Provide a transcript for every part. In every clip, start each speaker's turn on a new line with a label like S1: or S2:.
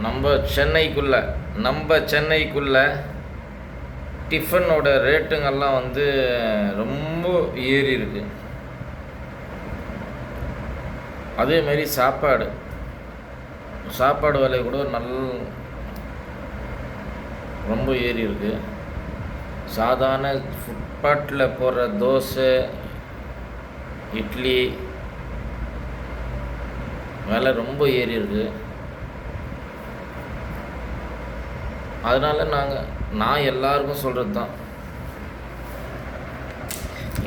S1: நம்ம சென்னைக்குள்ள டிஃபனோட ரேட்டுங்கெல்லாம் வந்து ரொம்ப ஏறி இருக்கு. அதேமாரி சாப்பாடு விலை கூட ரொம்ப ஏறி இருக்கு. சாதாரண ஃபுட்பாத்தில் போடுற தோசை, இட்லி விலை ரொம்ப ஏறி இருக்கு. அதனால் நான் எல்லாருக்கும் சொல்கிறது தான்,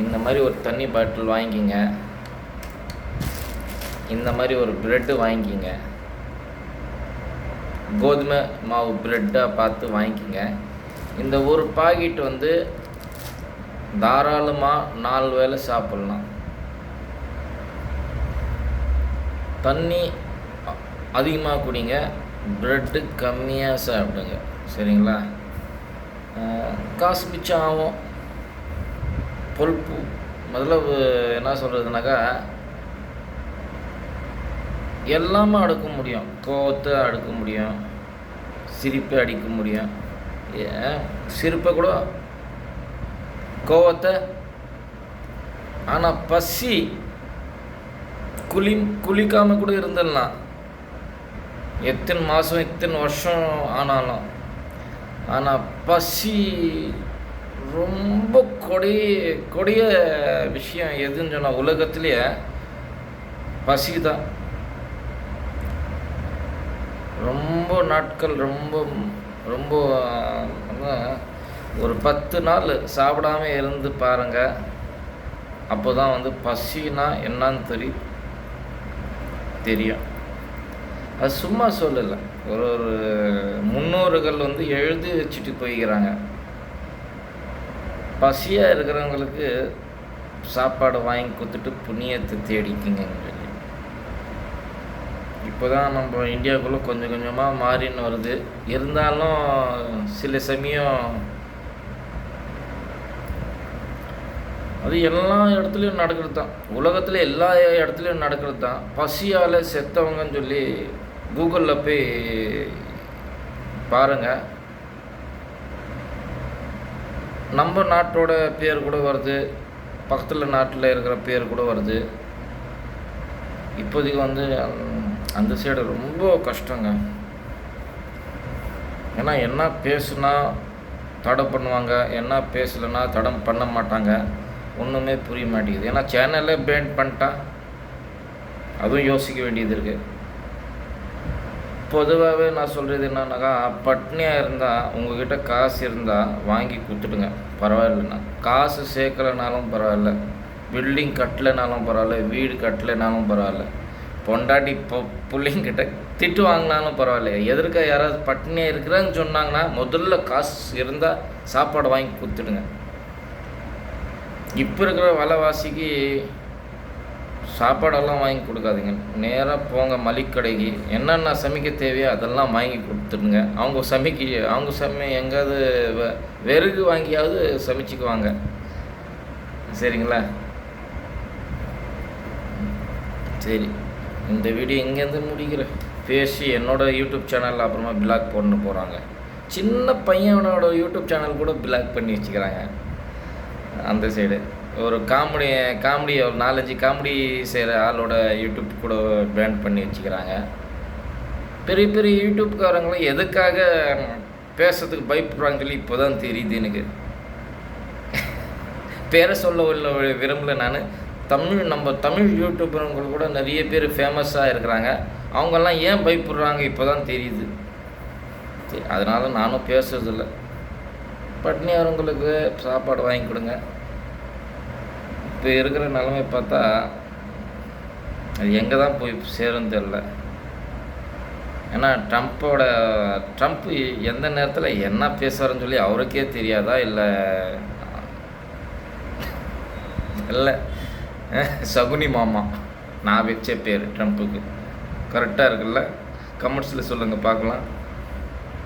S1: இந்த மாதிரி ஒரு தண்ணி பாட்டில் வாங்கிக்கிங்க, இந்த மாதிரி ஒரு ப்ரெட்டு வாங்கிக்கிங்க, கோதுமை மாவு ப்ரெட்டாக பார்த்து வாங்கிக்கிங்க. இந்த ஒரு பாக்கெட் வந்து தாராளமாக 4 வேளை சாப்பிட்லாம். தண்ணி அதிகமாக குடிங்க, ப்ரெட்டு கம்மியாக சாப்பிடுங்க. சரிங்களா? காசு மிச்சம் ஆகும். பொறுப்பு முதல்ல என்ன சொல்கிறதுனாக்கா, எல்லாமே அடுக்க முடியும். கோவத்தை அடுக்க முடியும், சிரிப்பை அடிக்க முடியும். சிரிப்பை கூட, கோவத்தை. ஆனால் பசி குளிக்காமல் கூட இருந்துடலாம், எத்தனை மாதம் எத்தனை வருஷம் ஆனாலும். ஆனால் பசி ரொம்ப கொடிய விஷயம் எதுன்னு சொன்னால், உலகத்துலேயே பசி தான். ரொம்ப நாட்கள் ரொம்ப ஒரு 10 நாள் சாப்பிடாம இருந்து பாருங்கள். அப்போ தான் வந்து பசினா என்னன்னு தெரியும். அது சும்மா சொல்லலை, ஒரு முன்னோர்கள் வந்து எழுதி வச்சுட்டு போய்க்கிறாங்க. பசியாக இருக்கிறவங்களுக்கு சாப்பாடு வாங்கி கொடுத்துட்டு புண்ணியத்தை தேடிக்கிங்கன்னு சொல்லி. இப்போ தான் நம்ம இந்தியாவுக்குள்ளே கொஞ்சம் கொஞ்சமாக மாறின்னு வருது. இருந்தாலும் சில சமயம் அது எல்லா இடத்துலையும் நடக்கிறது தான், உலகத்தில் எல்லா இடத்துலையும் நடக்கிறது தான். பசியால் செத்தவங்கன்னு சொல்லி கூகுளில் போய் பாருங்கள், நம்ம நாட்டோட பேர் கூட வருது, பக்கத்தில் நாட்டில் இருக்கிற பேர் கூட வருது. இப்போதைக்கு வந்து அந்த சைடு ரொம்ப கஷ்டங்க. ஏன்னா என்ன பேசுனா தடை பண்ணுவாங்க, என்ன பேசலைன்னா தடை பண்ண மாட்டாங்க. ஒன்றுமே புரிய மாட்டேங்குது. ஏன்னா சேனலே பேன் பண்ணிட்டா அதுவும் யோசிக்க வேண்டியது இருக்குது. பொதுவாகவே நான் சொல்கிறது என்னன்னாக்கா, பட்னியாக இருந்தால் உங்கள்கிட்ட காசு இருந்தால் வாங்கி கொடுத்துடுங்க, பரவாயில்லைண்ணா. காசு சேர்க்கலைனாலும் பரவாயில்ல, பில்டிங் கட்டலைனாலும் பரவாயில்ல, வீடு கட்டலைனாலும் பரவாயில்ல, பொண்டாட்டி பிள்ளைங்கிட்ட திட்டு வாங்கினாலும் பரவாயில்ல. எதற்காக யாராவது பட்னியாக இருக்கிறாங்கன்னு சொன்னாங்கன்னா முதல்ல காசு இருந்தால் சாப்பாடு வாங்கி கொடுத்துடுங்க. இப்போ இருக்கிற விலைவாசிக்கு சாப்பாடெல்லாம் வாங்கி கொடுக்காதீங்க. நேராக போங்க மளிகை என்னென்ன சமைக்க தேவையோ அதெல்லாம் வாங்கி கொடுத்துடுங்க. அவங்க எங்கேயாவது விறகு வாங்கியாவது சமைச்சிக்குவாங்க. சரிங்களா? சரி, இந்த வீடியோ இங்கேருந்து முடிக்கிறேன். பேசி என்னோடய யூடியூப் சேனலில் அப்புறமா பிளாக் பண்ண போகிறாங்க. சின்ன பையனோட யூடியூப் சேனல் கூட பிளாக் பண்ணி வச்சுக்கிறாங்க. அந்த சைடு ஒரு காமெடி ஒரு 4-5 காமெடி செய்கிற ஆளோட யூடியூப் கூட பேன் பண்ணி வச்சுக்கிறாங்க. பெரிய பெரிய யூடியூப்காரங்களும் எதுக்காக பேசுறதுக்கு பயப்படுறாங்கன்னு சொல்லி இப்போ தான் தெரியுது எனக்கு. பேரை சொல்ல விரும்பல நான். நம்ம தமிழ் யூடியூபருங்கள் கூட நிறைய பேர் ஃபேமஸாக இருக்கிறாங்க. அவங்கெல்லாம் ஏன் பயப்படுறாங்க இப்போ தான் தெரியுது. அதனால் நானும் பேசுறதில்ல. பட்னியாரவங்களுக்கு சாப்பாடு வாங்கி கொடுங்க. இப்போ இருக்கிற நிலைமை பார்த்தா அது எங்கே தான் போய் சேரும்னு தெரில. ஏன்னா ட்ரம்ப் எந்த நேரத்தில் என்ன பேசுவாருன்னு சொல்லி அவருக்கே தெரியாதா, இல்லை சகுனி மாமா நான் வச்ச பேர் ட்ரம்ப்புக்கு கரெக்டாக இருக்குல்ல? கமெண்ட்ஸில் சொல்லுங்கள் பார்க்கலாம்.